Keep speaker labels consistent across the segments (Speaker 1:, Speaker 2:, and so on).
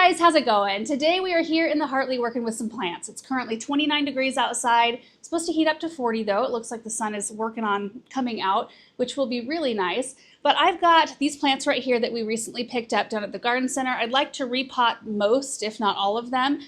Speaker 1: guys, how's it going? Today we are here in the Hartley working with some plants. It's currently 29 degrees outside. It's supposed to heat up to 40 though. It looks like the sun is working on coming out, which will be really nice. But I've got these plants right here that we recently picked up down at the garden center. I'd like to repot most, if not all of them.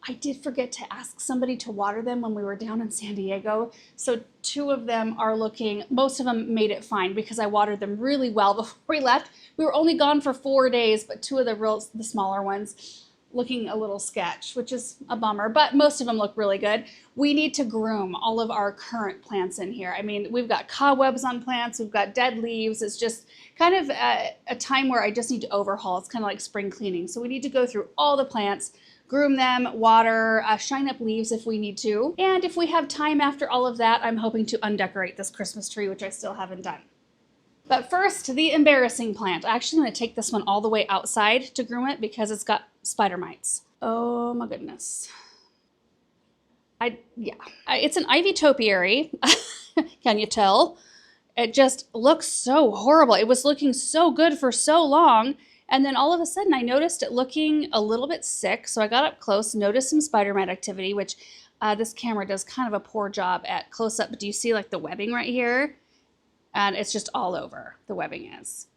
Speaker 1: I did forget to ask somebody to water them when we were down in San Diego. So 2 of them are looking, most of them made it fine because I watered them really well before we left. We were only gone for 4 days, but 2 of the smaller ones looking a little sketch, which is a bummer, but most of them look really good. We need to groom all of our current plants in here. I mean, we've got cobwebs on plants, we've got dead leaves. It's just kind of a time where I just need to overhaul. It's kind of like spring cleaning. So we need to go through all the plants, groom them, water, shine up leaves if we need to. And if we have time after all of that, I'm hoping to undecorate this Christmas tree, which I still haven't done. But first, the embarrassing plant. I actually want to take this one all the way outside to groom it because it's got spider mites. Oh my goodness. It's an ivy topiary. Can you tell? It just looks so horrible. It was looking so good for so long. And then all of a sudden I noticed it looking a little bit sick. So I got up close, noticed some spider mite activity, which this camera does kind of a poor job at close up. But do you see like the webbing right here? And it's just all over, the webbing is.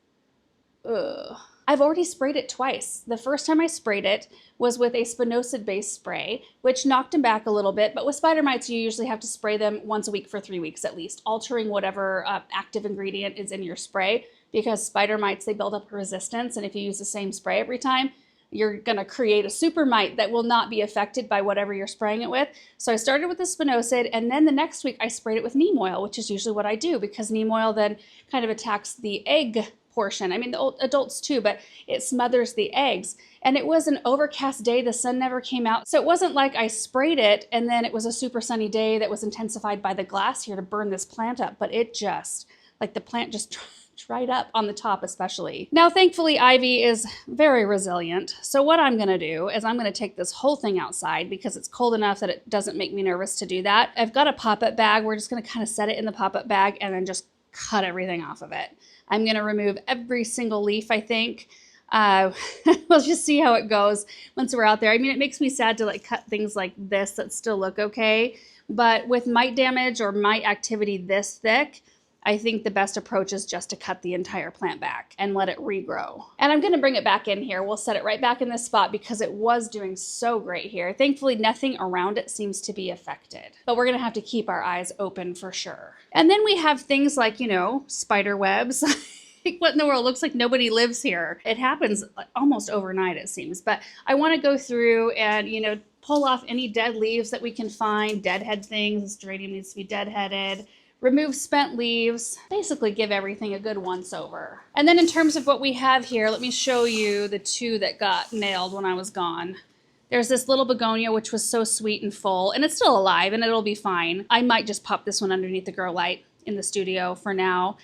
Speaker 1: Ugh. I've already sprayed it twice. The first time I sprayed it was with a spinosad-based spray, which knocked them back a little bit. But with spider mites, you usually have to spray them once a week for 3 weeks at least, altering whatever active ingredient is in your spray. Because spider mites, they build up a resistance. And if you use the same spray every time, you're gonna create a super mite that will not be affected by whatever you're spraying it with. So I started with the spinosad, and then the next week I sprayed it with neem oil, which is usually what I do because neem oil then kind of attacks the egg portion. I mean, the adults too, but it smothers the eggs. And it was an overcast day. The sun never came out. So it wasn't like I sprayed it and then it was a super sunny day that was intensified by the glass here to burn this plant up. But it just, like the plant just dried up on the top especially. Now, thankfully, ivy is very resilient. So what I'm gonna do is I'm gonna take this whole thing outside because it's cold enough that it doesn't make me nervous to do that. I've got a pop-up bag. We're just gonna kind of set it in the pop-up bag and then just cut everything off of it. I'm gonna remove every single leaf, I think. We'll just see how it goes once we're out there. I mean, it makes me sad to like cut things like this that still look okay, but with mite damage or mite activity this thick, I think the best approach is just to cut the entire plant back and let it regrow. And I'm gonna bring it back in here. We'll set it right back in this spot because it was doing so great here. Thankfully, nothing around it seems to be affected, but we're gonna have to keep our eyes open for sure. And then we have things like, you know, spider webs. What in the world? Looks like nobody lives here. It happens almost overnight, it seems. But I want to go through and, you know, pull off any dead leaves that we can find, deadhead things. This geranium needs to be deadheaded. Remove spent leaves, basically give everything a good once over. And then in terms of what we have here, let me show you the 2 that got nailed when I was gone. There's this little begonia, which was so sweet and full, and it's still alive and it'll be fine. I might just pop this one underneath the grow light in the studio for now.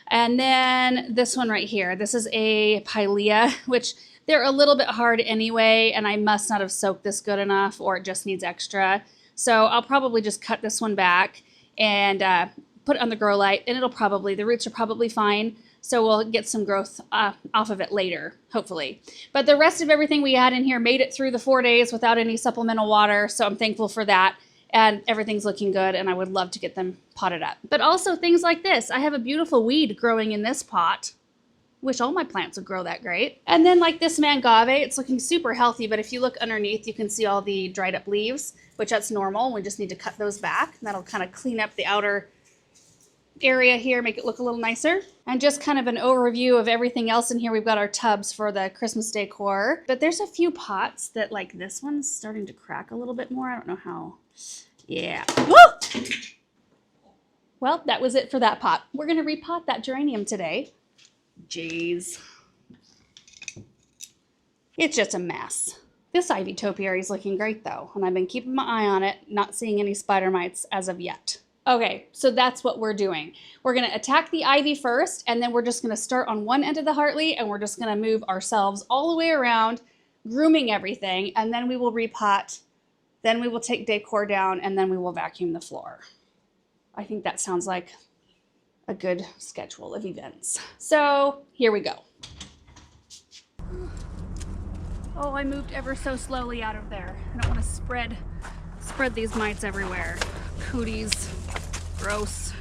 Speaker 1: And then this one right here, this is a pilea, which they're a little bit hard anyway, and I must not have soaked this good enough or it just needs extra. So I'll probably just cut this one back and put it on the grow light, and the roots are probably fine. So we'll get some growth off of it later, hopefully. But the rest of everything we had in here made it through the 4 days without any supplemental water. So I'm thankful for that. And everything's looking good, and I would love to get them potted up. But also things like this. I have a beautiful weed growing in this pot. Wish all my plants would grow that great. And then like this mangave, it's looking super healthy, but if you look underneath, you can see all the dried up leaves, which that's normal. We just need to cut those back. That'll kind of clean up the outer area here, make it look a little nicer. And just kind of an overview of everything else in here. We've got our tubs for the Christmas decor, but there's a few pots that like this one's starting to crack a little bit more. I don't know how. Yeah. Woo! Well, that was it for that pot. We're gonna repot that geranium today. Jeez. It's just a mess. This ivy topiary is looking great though, and I've been keeping my eye on it, not seeing any spider mites as of yet. Okay, so that's what we're doing. We're gonna attack the ivy first, and then we're just gonna start on one end of the Hartley, and we're just gonna move ourselves all the way around, grooming everything, and then we will repot, then we will take decor down, and then we will vacuum the floor. I think that sounds like a good schedule of events. So here we go. Oh, I moved ever so slowly out of there. I don't want to spread these mites everywhere. Cooties, gross.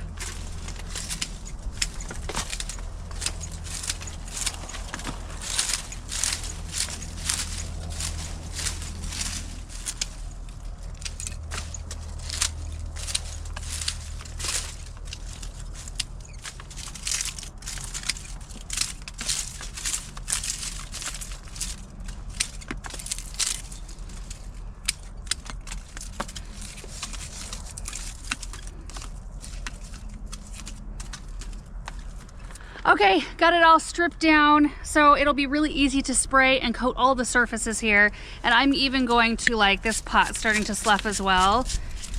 Speaker 1: Okay, got it all stripped down, so it'll be really easy to spray and coat all the surfaces here. And I'm even going to, like, this pot starting to slough as well.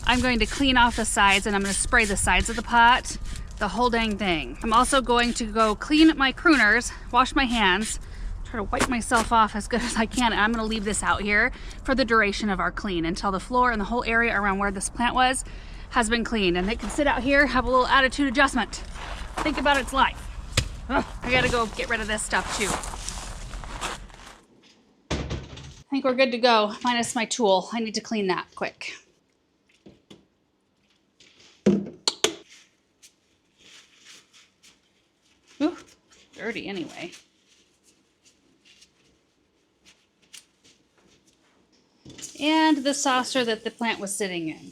Speaker 1: I'm going to clean off the sides and I'm going to spray the sides of the pot, the whole dang thing. I'm also going to go clean my crooners, wash my hands, try to wipe myself off as good as I can. And I'm going to leave this out here for the duration of our clean until the floor and the whole area around where this plant was has been cleaned. And it can sit out here, have a little attitude adjustment. Think about its life. Ugh, I gotta go get rid of this stuff too. I think we're good to go, minus my tool. I need to clean that quick. Ooh, dirty anyway. And the saucer that the plant was sitting in.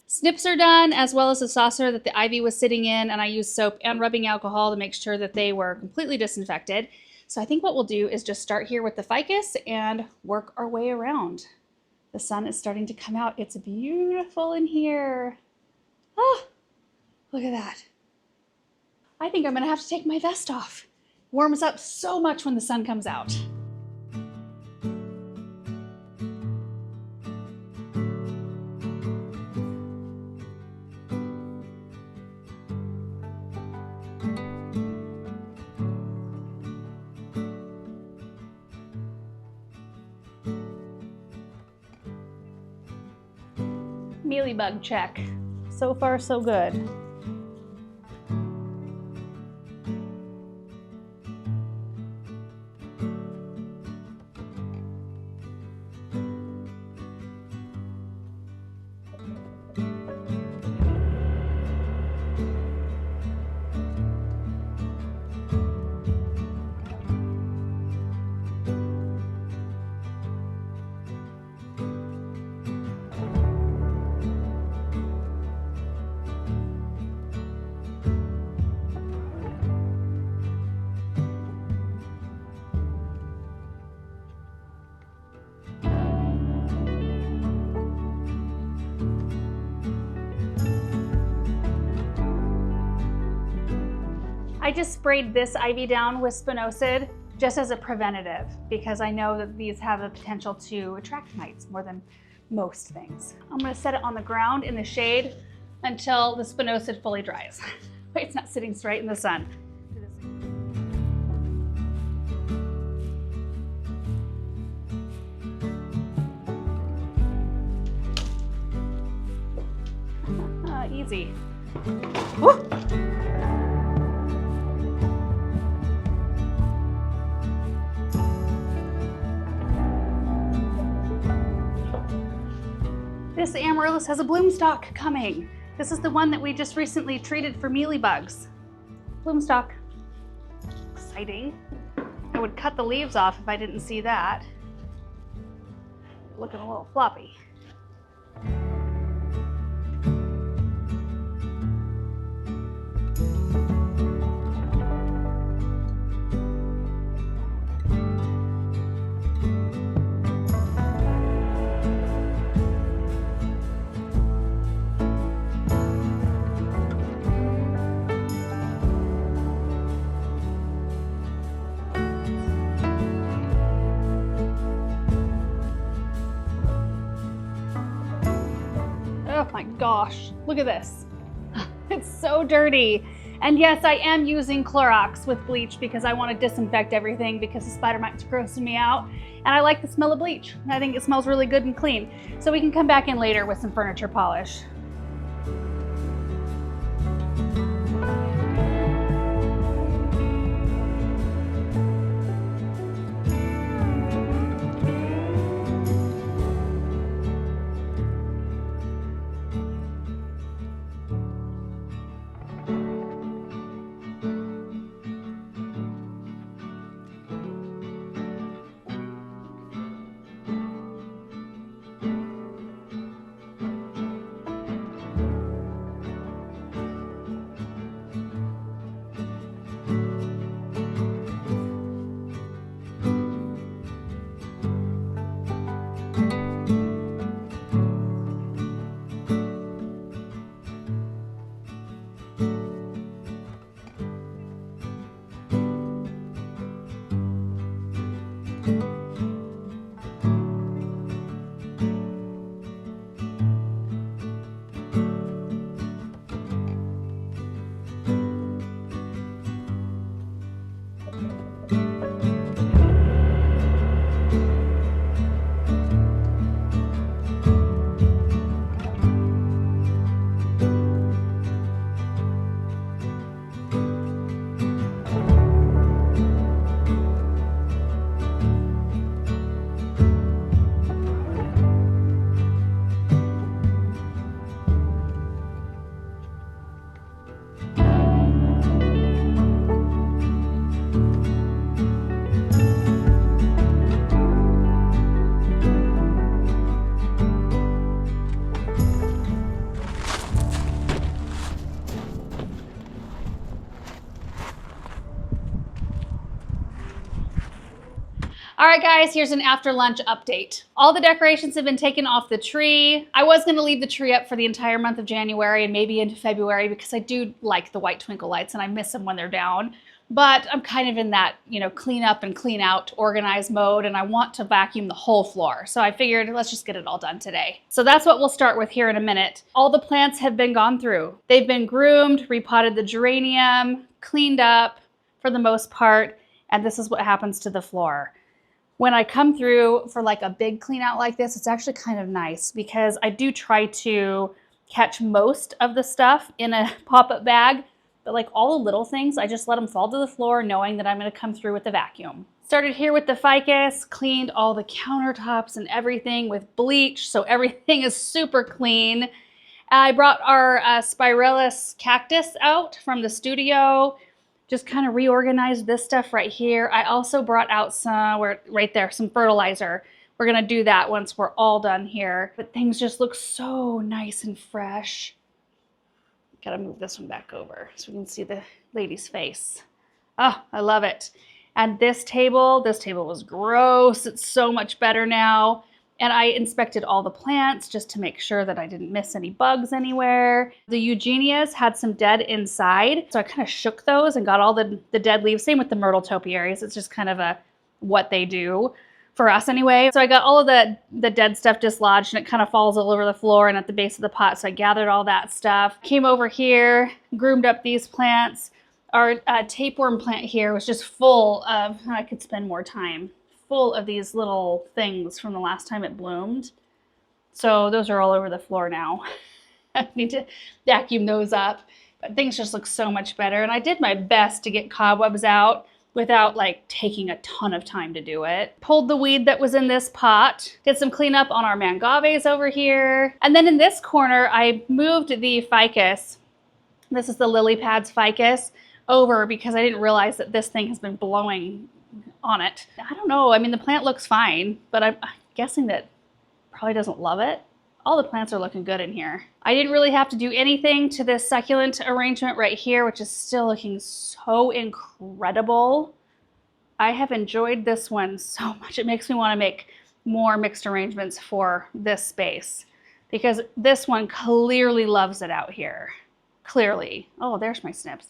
Speaker 1: Snips are done, as well as the saucer that the ivy was sitting in, and I used soap and rubbing alcohol to make sure that they were completely disinfected. So I think what we'll do is just start here with the ficus and work our way around. The sun is starting to come out. It's beautiful in here. Oh, look at that. I think I'm gonna have to take my vest off. Warms up so much when the sun comes out. Mealybug check. So far, so good. I just sprayed this ivy down with spinosad just as a preventative because I know that these have the potential to attract mites more than most things. I'm gonna set it on the ground in the shade until the spinosad fully dries. Wait, it's not sitting straight in the sun. Easy. Woo! This amaryllis has a bloom stalk coming. This is the one that we just recently treated for mealybugs. Bloom stalk. Exciting. I would cut the leaves off if I didn't see that. Looking a little floppy. Oh my gosh, look at this. It's so dirty. And yes, I am using Clorox with bleach because I want to disinfect everything because the spider mites are grossing me out. And I like the smell of bleach. I think it smells really good and clean. So we can come back in later with some furniture polish. All right, guys, here's an after lunch update. All the decorations have been taken off the tree. I was gonna leave the tree up for the entire month of January and maybe into February because I do like the white twinkle lights and I miss them when they're down. But I'm kind of in that, clean up and clean out, organize mode, and I want to vacuum the whole floor. So I figured let's just get it all done today. So that's what we'll start with here in a minute. All the plants have been gone through. They've been groomed, repotted the geranium, cleaned up for the most part, and this is what happens to the floor. When I come through for like a big clean out like this, it's actually kind of nice because I do try to catch most of the stuff in a pop-up bag, but like all the little things, I just let them fall to the floor knowing that I'm gonna come through with the vacuum. Started here with the ficus, cleaned all the countertops and everything with bleach, so everything is super clean. I brought our spirillus cactus out from the studio. Just kind of reorganized this stuff right here. I also brought out some fertilizer. We're gonna do that once we're all done here. But things just look so nice and fresh. Gotta move this one back over so we can see the lady's face. Oh, I love it. And this table was gross. It's so much better now. And I inspected all the plants just to make sure that I didn't miss any bugs anywhere. The eugenias had some dead inside, so I kind of shook those and got all the dead leaves. Same with the myrtle topiaries. It's just kind of what they do for us anyway. So I got all of the dead stuff dislodged and it kind of falls all over the floor and at the base of the pot. So I gathered all that stuff. Came over here, groomed up these plants. Our tapeworm plant here was just full of, I could spend more time, full of these little things from the last time it bloomed. So those are all over the floor now. I need to vacuum those up, but things just look so much better. And I did my best to get cobwebs out without like taking a ton of time to do it. Pulled the weed that was in this pot, did some cleanup on our mangaves over here. And then in this corner, I moved the ficus. This is the lily pads ficus over because I didn't realize that this thing has been blowing on it. I don't know, I mean, the plant looks fine, but I'm guessing that probably doesn't love it. All the plants are looking good in here. I didn't really have to do anything to this succulent arrangement right here, which is still looking so incredible. I have enjoyed this one so much. It makes me want to make more mixed arrangements for this space because this one clearly loves it out here. Clearly. Oh, there's my snips.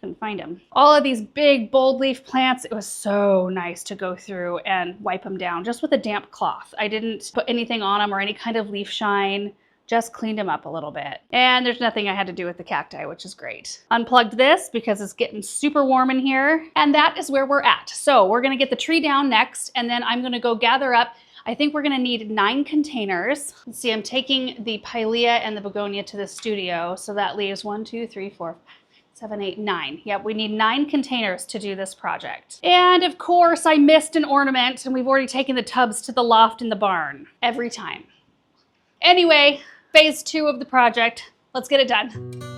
Speaker 1: Couldn't find them. All of these big bold leaf plants, it was so nice to go through and wipe them down just with a damp cloth. I didn't put anything on them or any kind of leaf shine. Just cleaned them up a little bit. And there's nothing I had to do with the cacti, which is great. Unplugged this because it's getting super warm in here. And that is where we're at. So we're gonna get the tree down next, and then I'm gonna go gather up. I think we're gonna need 9 containers. Let's see, I'm taking the pilea and the begonia to the studio. So that leaves 1, 2, 3, 4, 7, 8, 9. Yep, we need 9 containers to do this project. And of course I missed an ornament, and we've already taken the tubs to the loft in the barn every time. Anyway, phase 2 of the project. Let's get it done.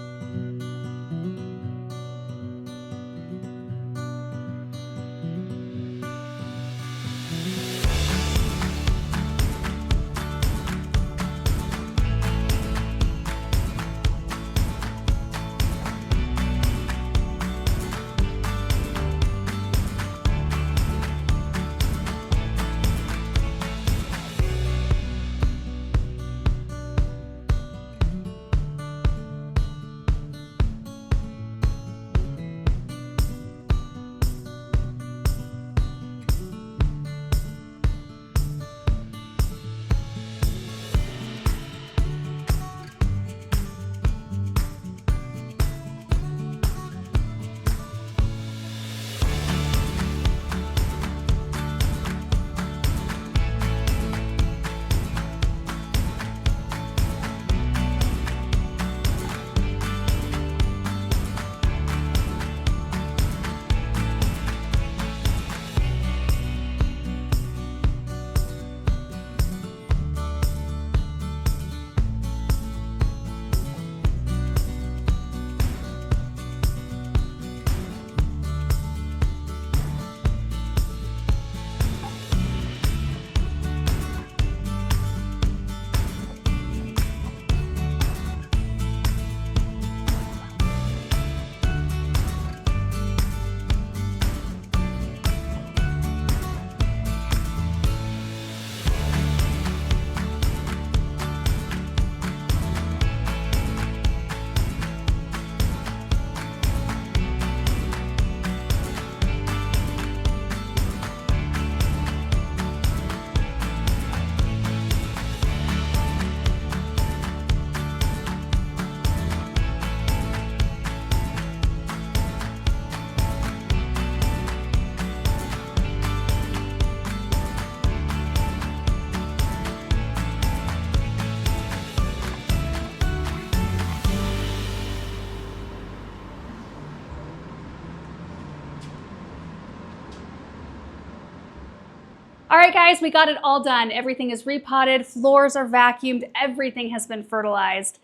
Speaker 1: All right, guys, we got it all done. Everything is repotted, floors are vacuumed, everything has been fertilized.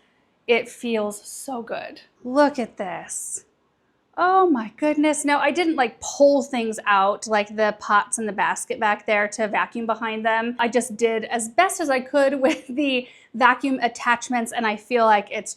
Speaker 1: It feels so good. Look at this. Oh my goodness. Now, I didn't like pull things out like the pots in the basket back there to vacuum behind them. I just did as best as I could with the vacuum attachments, and I feel like it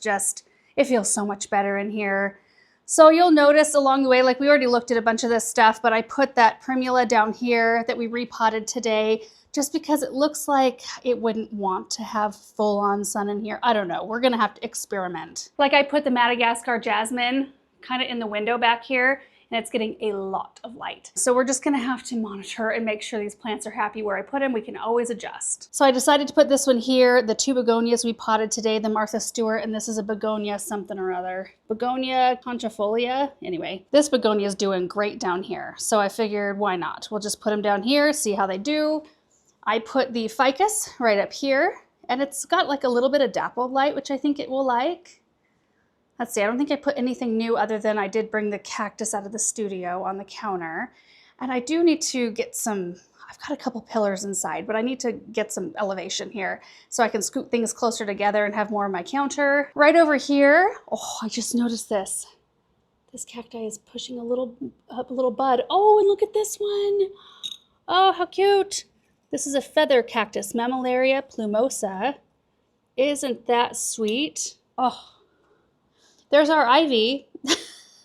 Speaker 1: feels so much better in here. So you'll notice along the way, like we already looked at a bunch of this stuff, but I put that primula down here that we repotted today just because it looks like it wouldn't want to have full-on sun in here. I don't know, we're gonna have to experiment. Like I put the Madagascar jasmine kind of in the window back here, and it's getting a lot of light. So we're just gonna have to monitor and make sure these plants are happy where I put them. We can always adjust. So I decided to put this one here, the 2 begonias we potted today, the Martha Stewart, and this is a begonia something or other. Begonia conchifolia. Anyway, this begonia is doing great down here. So I figured, why not? We'll just put them down here, see how they do. I put the ficus right up here, and it's got like a little bit of dappled light, which I think it will like. Let's see, I don't think I put anything new other than I did bring the cactus out of the studio on the counter. And I do need to get some, I've got a couple pillars inside, but I need to get some elevation here so I can scoot things closer together and have more of my counter. Right over here, oh, I just noticed this. This cacti is pushing a little bud. Oh, and look at this one. Oh, how cute. This is a feather cactus, Mammillaria plumosa. Isn't that sweet? Oh. There's our ivy.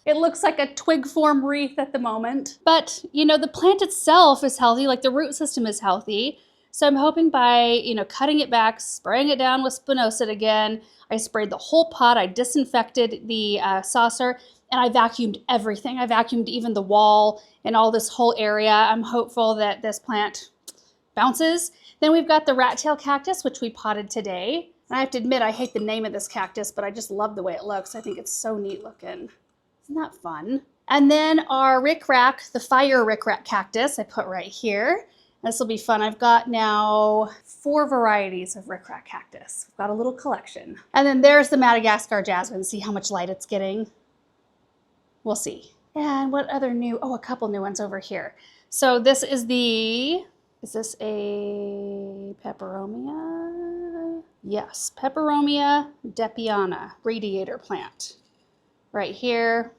Speaker 1: It looks like a twig form wreath at the moment. But, you know, the plant itself is healthy, like the root system is healthy. So I'm hoping by, you know, cutting it back, spraying it down with spinosad again, I sprayed the whole pot, I disinfected the saucer, and I vacuumed everything. I vacuumed even the wall and all this whole area. I'm hopeful that this plant bounces. Then we've got the rat tail cactus, which we potted today. And I have to admit, I hate the name of this cactus, but I just love the way it looks. I think it's so neat looking. Isn't that fun? And then our rickrack, the fire rickrack cactus, I put right here. This will be fun. I've got now 4 varieties of rickrack cactus. We've got a little collection. And then there's the Madagascar jasmine. See how much light it's getting? We'll see. And what other new, oh, a couple new ones over here. So this is is this a peperomia? Yes, Peperomia depiana, radiator plant. Right here,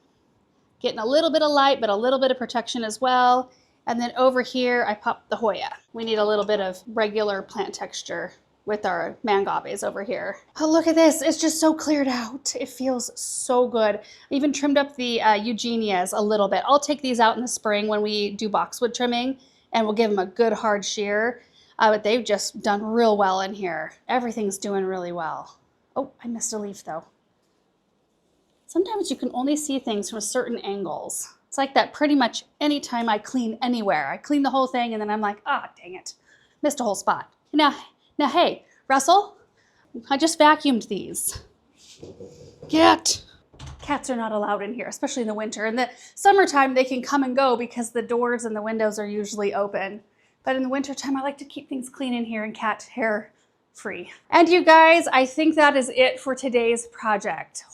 Speaker 1: getting a little bit of light, but a little bit of protection as well. And then over here, I popped the Hoya. We need a little bit of regular plant texture with our mangaves over here. Oh, look at this. It's just so cleared out. It feels so good. I even trimmed up the Eugenias a little bit. I'll take these out in the spring when we do boxwood trimming, and we'll give them a good hard shear. But they've just done real well in here. Everything's doing really well. Oh, I missed a leaf though. Sometimes you can only see things from certain angles. It's like that pretty much anytime I clean anywhere. I clean the whole thing and then I'm like, ah, dang it. Missed a whole spot. Now, hey, Russell, I just vacuumed these. Get. Cats are not allowed in here, especially in the winter. In the summertime, they can come and go because the doors and the windows are usually open. But in the wintertime, I like to keep things clean in here and cat hair free. And you guys, I think that is it for today's project.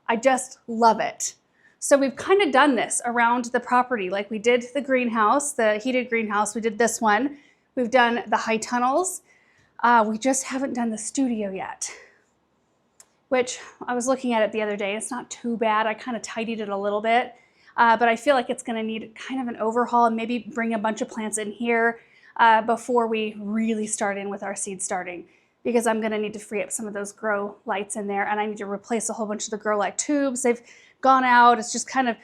Speaker 1: I just love it. So we've kind of done this around the property. Like we did the greenhouse, the heated greenhouse. We did this one. We've done the high tunnels. We just haven't done the studio yet, which I was looking at it the other day. It's not too bad. I kind of tidied it a little bit, but I feel like it's going to need kind of an overhaul and maybe bring a bunch of plants in here before we really start in with our seed starting, because I'm going to need to free up some of those grow lights in there, and I need to replace a whole bunch of the grow light tubes. They've gone out. It's just kind of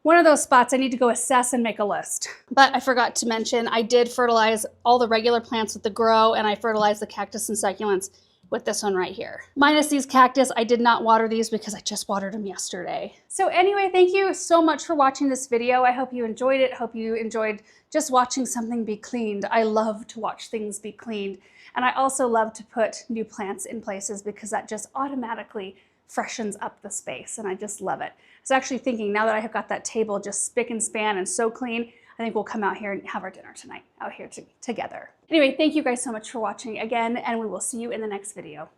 Speaker 1: one of those spots I need to go assess and make a list. But I forgot to mention, I did fertilize all the regular plants with the grow, and I fertilized the cactus and succulents with this one right here. Minus these cactus, I did not water these because I just watered them yesterday. So anyway, thank you so much for watching this video. I hope you enjoyed it. Hope you enjoyed just watching something be cleaned. I love to watch things be cleaned. And I also love to put new plants in places because that just automatically freshens up the space, and I just love it. I was actually thinking, now that I have got that table just spick and span and so clean, I think we'll come out here and have our dinner tonight out here together. Anyway, thank you guys so much for watching again, and we will see you in the next video.